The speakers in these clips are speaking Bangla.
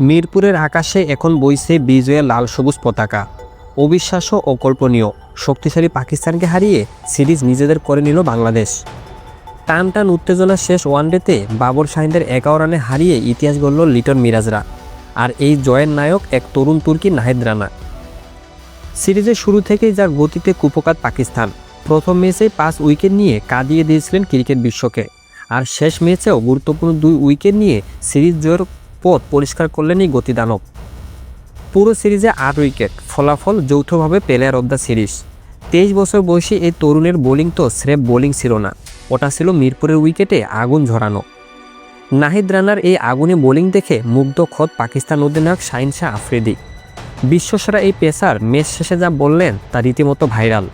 মিরপুরের আকাশে এখন বইছে বিজয়ের লাল সবুজ পতাকা। অবিশ্বাস্য ও অকল্পনীয় শক্তিশালী পাকিস্তানকে হারিয়ে সিরিজ নিজেদের করে নিল বাংলাদেশ। টান টান উত্তেজনা শেষ ওয়ানডেতে বাবর শাহিনদের 11 রানে হারিয়ে ইতিহাস গড়ল লিটন মিরাজরা। আর এই জয়ের নায়ক এক তরুণ তুর্কি নাহিদ রানা। সিরিজের শুরু থেকেই যার গতিতে কুপোকাত পাকিস্তান। প্রথম ম্যাচেই 5 উইকেট নিয়ে কাঁদিয়ে দিয়েছিলেন ক্রিকেট বিশ্বকে। আর শেষ ম্যাচেও গুরুত্বপূর্ণ 2 উইকেট নিয়ে সিরিজ জয়ের পথ পরিষ্কার করলেন এই গতিদানব। পুরো সিরিজে 8 উইকেট, ফলাফল যৌথভাবে প্লেয়ার অব দ্য সিরিজ। 23 বছর বয়সী এই তরুণের বোলিং তো স্রেফ বোলিং ছিল না, ওটা ছিল মিরপুরের উইকেটে আগুন ঝরানো। নাহিদ রানার এই আগুনে বোলিং দেখে মুগ্ধ খোদ পাকিস্তান অধিনায়ক শাহিন শাহ আফ্রিদি। বিশ্বসেরা এই পেসার ম্যাচ শেষে যা বললেন তা রীতিমতো ভাইরাল।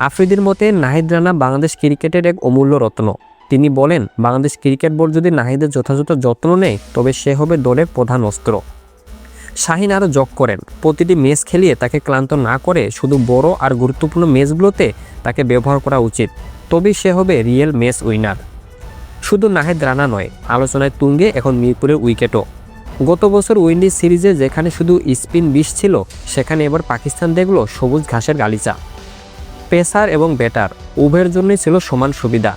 আফ্রিদির মতে নাহিদ রানা বাংলাদেশ ক্রিকেটের এক অমূল্য রত্ন। তিনি বলেন, বাংলাদেশ ক্রিকেট বোর্ড যদি নাহিদের যথাযথ যত্ন নেয় তবে সে হবে দলের প্রধান অস্ত্র। শাহিন আরও যোগ করেন, প্রতিটি ম্যাচ খেলিয়ে তাকে ক্লান্ত না করে শুধু বড় আর গুরুত্বপূর্ণ ম্যাচগুলোতে তাকে ব্যবহার করা উচিত, তবেই সে হবে রিয়েল ম্যাচ উইনার। শুধু নাহিদ রানা নয়, আলোচনায় তুঙ্গে এখন মিরপুরের উইকেটও। গত বছর উইন্ডিজ সিরিজে যেখানে শুধু স্পিন বিষ ছিল, সেখানে এবার পাকিস্তান দেখল সবুজ ঘাসের গালিচা। পেসার এবং ব্যাটার উভয়ের জন্যই ছিল সমান সুবিধা।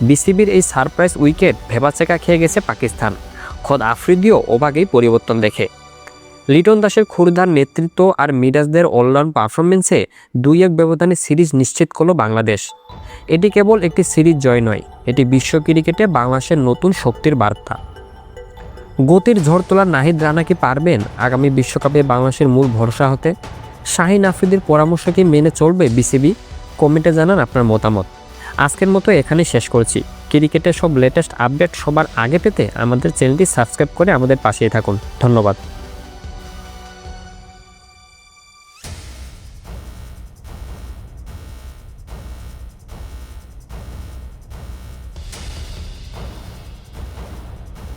বিসিবির এই সারপ্রাইজ উইকেট ভেবাচেকা খেয়ে গেছে পাকিস্তান। খোদ আফ্রিদিও অবাকেই পরিবর্তন দেখে। লিটন দাসের ক্ষুরধার নেতৃত্ব আর মিরাজদের অলরাউন্ড পারফরমেন্সে 2-1 ব্যবধানে সিরিজ নিশ্চিত করল বাংলাদেশ। এটি কেবল একটি সিরিজ জয় নয়, এটি বিশ্ব ক্রিকেটে বাংলাদেশের নতুন শক্তির বার্তা। গতির ঝড় তোলার নাহিদ রানা কি পারবেন আগামী বিশ্বকাপে বাংলাদেশের মূল ভরসা হতে? শাহিন আফ্রিদির পরামর্শ কি মেনে চলবে বিসিবি? কমেন্টে জানান আপনার মতামত। আজকের মতো এখানেই শেষ করছি। ক্রিকেটের সব লেটেস্ট আপডেট সবার আগে পেতে আমাদের চ্যানেলটি সাবস্ক্রাইব করে আমাদের পাশেই থাকুন। ধন্যবাদ।